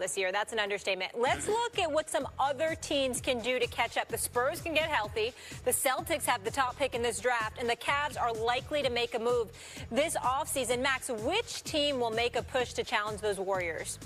this year. That's an understatement. Let's look at what some other teams can do to catch up. The Spurs can get healthy. The Celtics have the top pick in this draft, and the Cavs are likely to make a move this offseason. Max, which team will make a push to challenge those Warriors?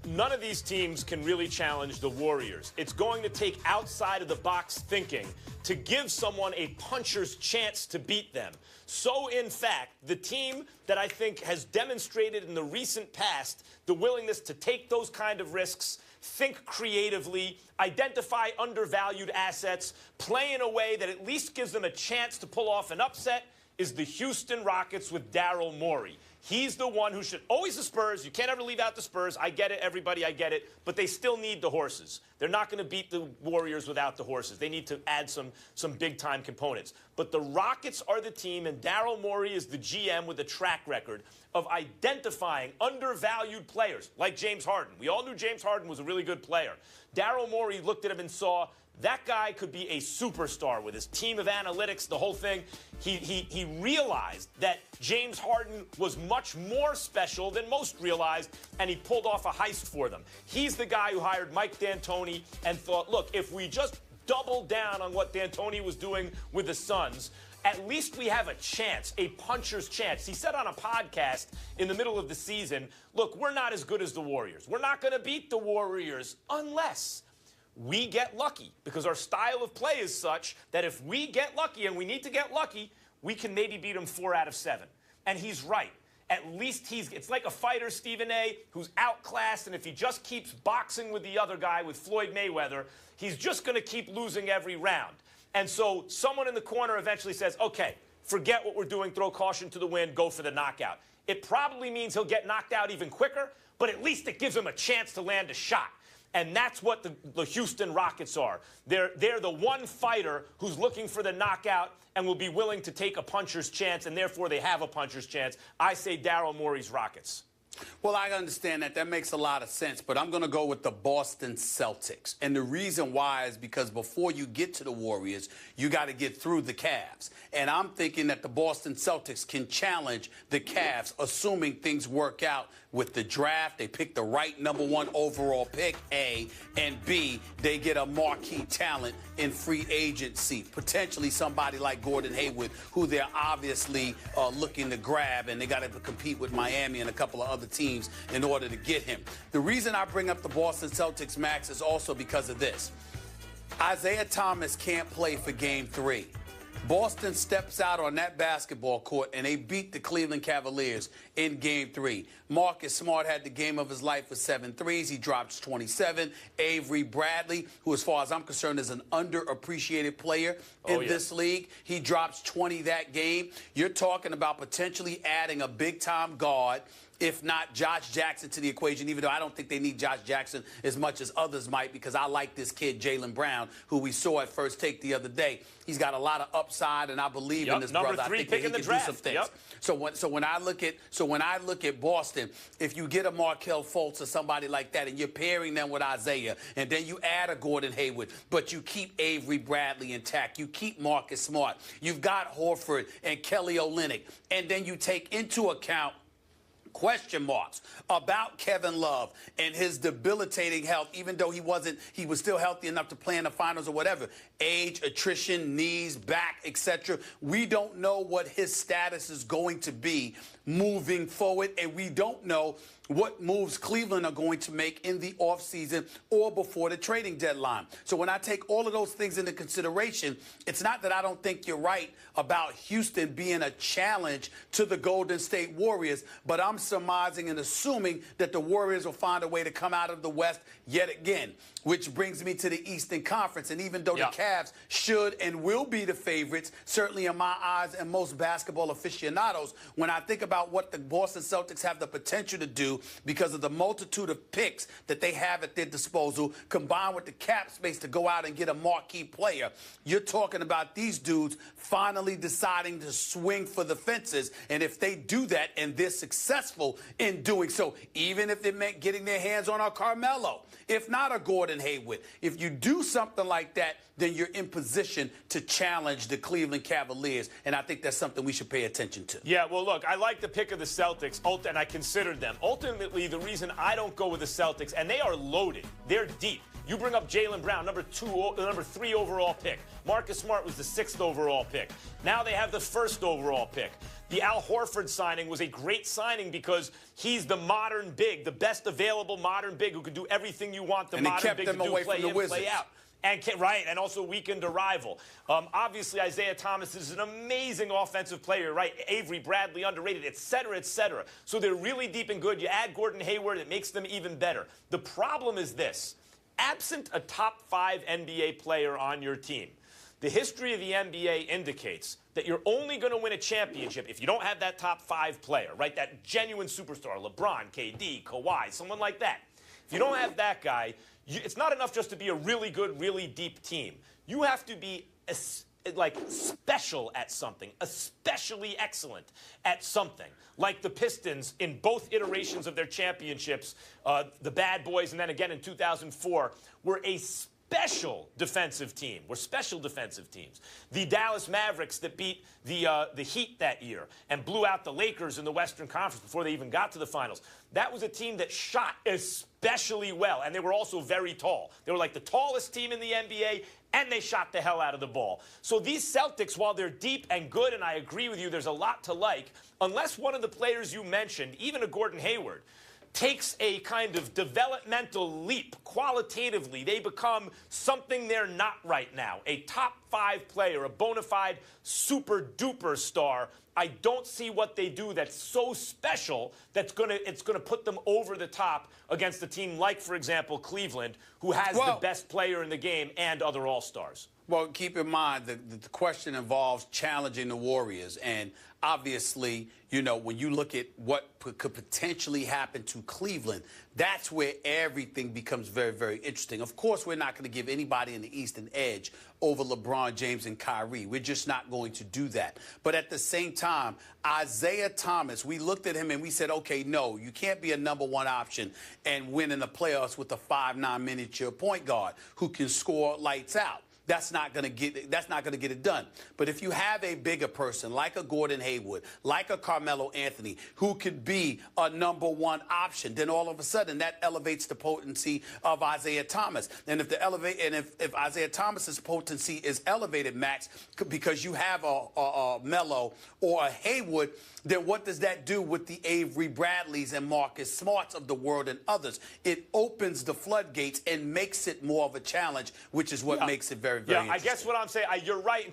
None of these teams can really challenge the Warriors. It's going to take outside-of-the-box thinking to give someone a puncher's chance to beat them. So, in fact, the team that I think has demonstrated in the recent past the willingness to take those kind of risks, think creatively, identify undervalued assets, play in a way that at least gives them a chance to pull off an upset, is the Houston Rockets with Daryl Morey. He's the one who should always the Spurs. You can't ever leave out the Spurs. I get it, everybody, I get it. But they still need the horses. They're not going to beat the Warriors without the horses. They need to add some big-time components. But the Rockets are the team, and Daryl Morey is the GM with a track record of identifying undervalued players like James Harden. We all knew James Harden was a really good player. Daryl Morey looked at him and saw that guy could be a superstar with his team of analytics, the whole thing. He realized that James Harden was much more special than most realized, and he pulled off a heist for them. He's the guy who hired Mike D'Antoni and thought, look, if we just double down on what D'Antoni was doing with the Suns, at least we have a chance, a puncher's chance. He said on a podcast in the middle of the season, look, we're not as good as the Warriors. We're not going to beat the Warriors unless we get lucky, because our style of play is such that if we get lucky, and we need to get lucky, we can maybe beat them 4 out of 7. And he's right. At least it's like a fighter, Stephen A., who's outclassed, and if he just keeps boxing with the other guy, with Floyd Mayweather, he's just going to keep losing every round. And so someone in the corner eventually says, okay, forget what we're doing, throw caution to the wind, go for the knockout. It probably means he'll get knocked out even quicker, but at least it gives him a chance to land a shot. And that's what the Houston Rockets are. They're the one fighter who's looking for the knockout and will be willing to take a puncher's chance, and therefore they have a puncher's chance. I say Daryl Morey's Rockets. Well, I understand that. That makes a lot of sense, but I'm going to go with the Boston Celtics. And the reason why is because before you get to the Warriors, you got to get through the Cavs. And I'm thinking that the Boston Celtics can challenge the Cavs, assuming things work out with the draft. They pick the right #1 overall pick, A, and B, they get a marquee talent in free agency, potentially somebody like Gordon Hayward, who they're obviously looking to grab, and they got to compete with Miami and a couple of other teams in order to get him. The reason I bring up the Boston Celtics, Max, is also because of this. Isaiah Thomas can't play for Game 3. Boston steps out on that basketball court, and they beat the Cleveland Cavaliers in Game 3. Marcus Smart had the game of his life with 7 threes. He dropped 27. Avery Bradley, who, as far as I'm concerned, is an underappreciated player in this league, he drops 20 that game. You're talking about potentially adding a big-time guard, if not Josh Jackson, to the equation, even though I don't think they need Josh Jackson as much as others might, because I like this kid, Jaylen Brown, who we saw at First Take the other day. He's got a lot of upside, and I believe in this brother. I think that he can do some things. So when I look at Boston, if you get a Markelle Fultz or somebody like that, and you're pairing them with Isaiah, and then you add a Gordon Hayward, but you keep Avery Bradley intact, you keep Marcus Smart, you've got Horford and Kelly Olynyk, and then you take into account question marks about Kevin Love and his debilitating health, even though he was still healthy enough to play in the finals or whatever. Age, attrition, knees, back, etc. We don't know what his status is going to be moving forward, and we don't know what moves Cleveland are going to make in the offseason or before the trading deadline. So when I take all of those things into consideration, it's not that I don't think you're right about Houston being a challenge to the Golden State Warriors, but I'm surmising and assuming that the Warriors will find a way to come out of the West yet again, which brings me to the Eastern Conference. And even though the Cavs should and will be the favorites, certainly in my eyes and most basketball aficionados, when I think about what the Boston Celtics have the potential to do because of the multitude of picks that they have at their disposal, combined with the cap space to go out and get a marquee player, you're talking about these dudes finally deciding to swing for the fences. And if they do that and they're successful in doing so, even if it meant getting their hands on a Carmelo, if not a Gordon Hayward, if you do something like that, then you're in position to challenge the Cleveland Cavaliers. And I think that's something we should pay attention to. Yeah, well, look, I like the pick of the Celtics, and I considered them. Ultimately, the reason I don't go with the Celtics, and they are loaded. They're deep. You bring up Jaylen Brown, number 3 overall pick. Marcus Smart was the 6th overall pick. Now they have the 1st overall pick. The Al Horford signing was a great signing because he's the modern big, the best available modern big who can do everything you want the modern big to do, play in, play out. And also weakened a rival. Obviously, Isaiah Thomas is an amazing offensive player, right? Avery Bradley, underrated, et cetera, et cetera. So they're really deep and good. You add Gordon Hayward, it makes them even better. The problem is this. Absent a top 5 NBA player on your team, the history of the NBA indicates that you're only going to win a championship if you don't have that top 5 player, right? That genuine superstar, LeBron, KD, Kawhi, someone like that. If you don't have that guy, it's not enough just to be a really good, really deep team. You have to be special at something, especially excellent at something. Like the Pistons in both iterations of their championships, the Bad Boys, and then again in 2004, were a special defensive team. We're special defensive teams. The Dallas Mavericks that beat the Heat that year and blew out the Lakers in the Western Conference before they even got to the finals. That was a team that shot especially well, and they were also very tall. They were like the tallest team in the NBA, and they shot the hell out of the ball. So these Celtics, while they're deep and good, and I agree with you, there's a lot to like, unless one of the players you mentioned, even a Gordon Hayward, takes a kind of developmental leap qualitatively, they become something they're not right now. A top 5 player, a bona fide super-duper star. I don't see what they do that's so special that's it's gonna put them over the top against a team like, for example, Cleveland, who has the best player in the game and other all-stars. Well, keep in mind that the question involves challenging the Warriors. And obviously, you know, when you look at what could potentially happen to Cleveland, that's where everything becomes very, very interesting. Of course, we're not going to give anybody in the East an edge over LeBron James and Kyrie. We're just not going to do that. But at the same time, Isaiah Thomas, we looked at him and we said, okay, no, you can't be a number 1 option and win in the playoffs with a 5'9" miniature point guard who can score lights out. That's not going to get it done. But if you have a bigger person like a Gordon Hayward, like a Carmelo Anthony, who could be a number 1 option, then all of a sudden that elevates the potency of Isaiah Thomas. And if Isaiah Thomas's potency is elevated, Max, because you have a Melo or a Hayward, then what does that do with the Avery Bradleys and Marcus Smarts of the world and others? It opens the floodgates and makes it more of a challenge, which is what makes it very, very interesting. I guess what I'm saying, you're right in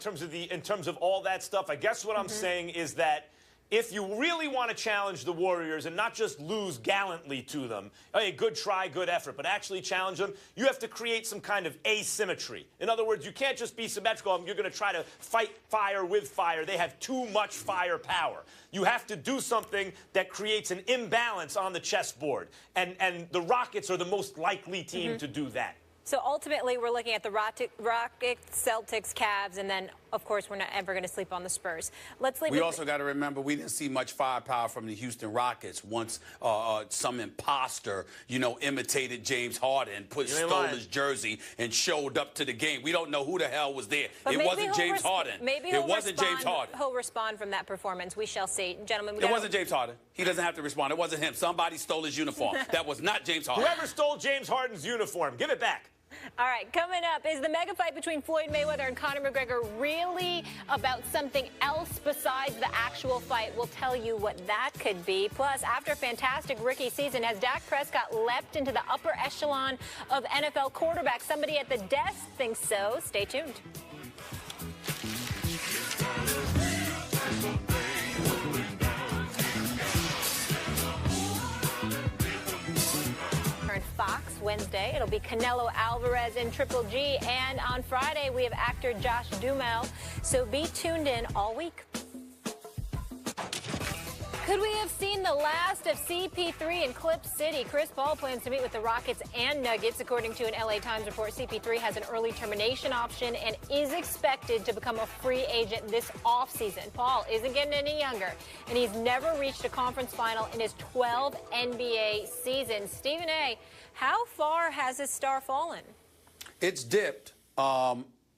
terms of all that stuff. I guess what I'm saying is that if you really want to challenge the Warriors and not just lose gallantly to them, hey, good try, good effort, but actually challenge them, you have to create some kind of asymmetry. In other words, you can't just be symmetrical and you're going to try to fight fire with fire. They have too much firepower. You have to do something that creates an imbalance on the chessboard. And the Rockets are the most likely team to do that. So ultimately, we're looking at the Rockets, Celtics, Cavs, and then, of course, we're not ever going to sleep on the Spurs. We also got to remember we didn't see much firepower from the Houston Rockets once some imposter, imitated James Harden, stole his jersey, and showed up to the game. We don't know who the hell was there. It wasn't James Harden. It wasn't James Harden. He'll respond from that performance. We shall see. Gentlemen, it wasn't James Harden. He doesn't have to respond. It wasn't him. Somebody stole his uniform. That was not James Harden. Whoever stole James Harden's uniform, give it back. All right, coming up, is the mega fight between Floyd Mayweather and Conor McGregor really about something else besides the actual fight? We'll tell you what that could be. Plus, after a fantastic rookie season, has Dak Prescott leapt into the upper echelon of NFL quarterbacks? Somebody at the desk thinks so. Stay tuned. Fox Wednesday. It'll be Canelo Alvarez in Triple G. And on Friday, we have actor Josh Duhamel. So be tuned in all week. Could we have seen the last of CP3 in Clip City? Chris Paul plans to meet with the Rockets and Nuggets. According to an LA Times report, CP3 has an early termination option and is expected to become a free agent this offseason. Paul isn't getting any younger, and he's never reached a conference final in his 12 NBA seasons. Stephen A., how far has his star fallen? It's dipped.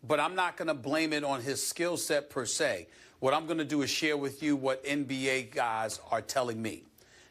but I'm not going to blame it on his skill set per se. What I'm going to do is share with you what NBA guys are telling me.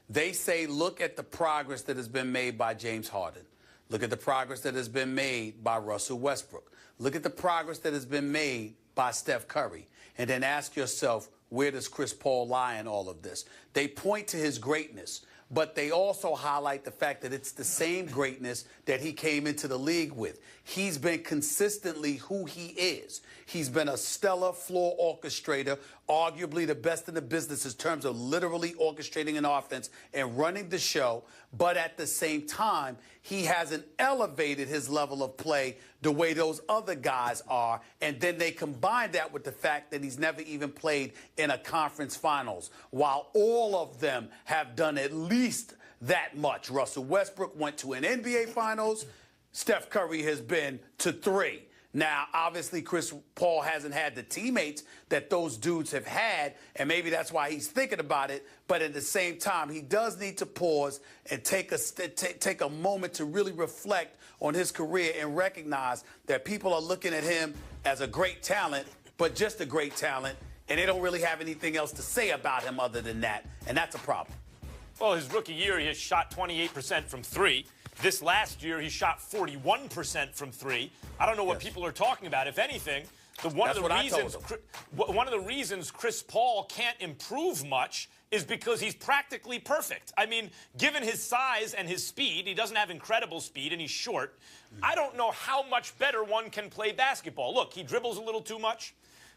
They say, look at the progress that has been made by James Harden. Look at the progress that has been made by Russell Westbrook. Look at the progress that has been made by Steph Curry. And then ask yourself, where does Chris Paul lie in all of this? They point to his greatness, but they also highlight the fact that it's the same greatness that he came into the league with. He's been consistently who he is. He's been a stellar floor orchestrator, arguably the best in the business in terms of literally orchestrating an offense and running the show. But at the same time, he hasn't elevated his level of play the way those other guys are. And then they combine that with the fact that he's never even played in a conference finals, while all of them have done at least that much. Russell Westbrook went to an NBA finals. Steph Curry has been to 3. Now, obviously, Chris Paul hasn't had the teammates that those dudes have had, and maybe that's why he's thinking about it. But at the same time, he does need to pause and take a moment to really reflect on his career and recognize that people are looking at him as a great talent, but just a great talent, and they don't really have anything else to say about him other than that, and that's a problem. Well, his rookie year, he has shot 28% from 3. This last year, he shot 41% from 3. I don't know what people are talking about. If anything, one of the reasons Chris Paul can't improve much is because he's practically perfect. I mean, given his size and his speed, he doesn't have incredible speed and he's short. I don't know how much better one can play basketball. Look, he dribbles a little too much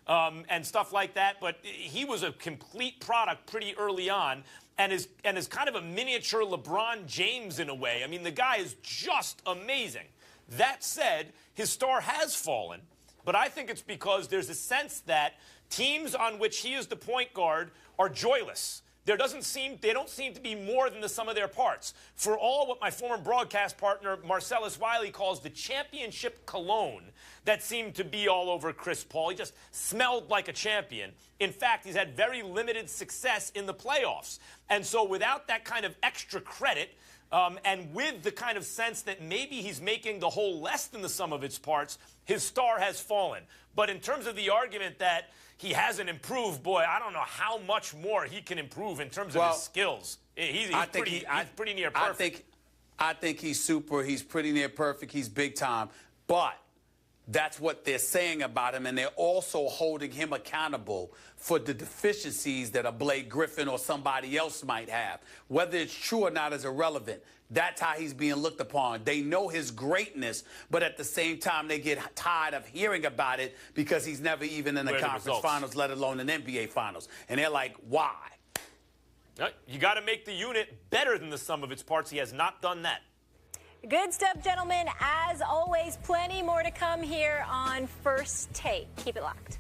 and stuff like that, but he was a complete product pretty early on. And is kind of a miniature LeBron James in a way. I mean, the guy is just amazing. That said, his star has fallen, but I think it's because there's a sense that teams on which he is the point guard are joyless. They don't seem to be more than the sum of their parts. For all what my former broadcast partner Marcellus Wiley calls the championship cologne that seemed to be all over Chris Paul. He just smelled like a champion. In fact, he's had very limited success in the playoffs. And so without that kind of extra credit, and with the kind of sense that maybe he's making the whole less than the sum of its parts, his star has fallen. But in terms of the argument that he hasn't improved, boy, I don't know how much more he can improve in terms of his skills. He's pretty near perfect. I think he's super. He's pretty near perfect. He's big time. But that's what they're saying about him, and they're also holding him accountable for the deficiencies that a Blake Griffin or somebody else might have. Whether it's true or not is irrelevant. That's how he's being looked upon. They know his greatness, but at the same time, they get tired of hearing about it because he's never even in the conference finals, let alone an NBA finals. And they're like, why? You got to make the unit better than the sum of its parts. He has not done that. Good stuff, gentlemen. As always, plenty more to come here on First Take. Keep it locked.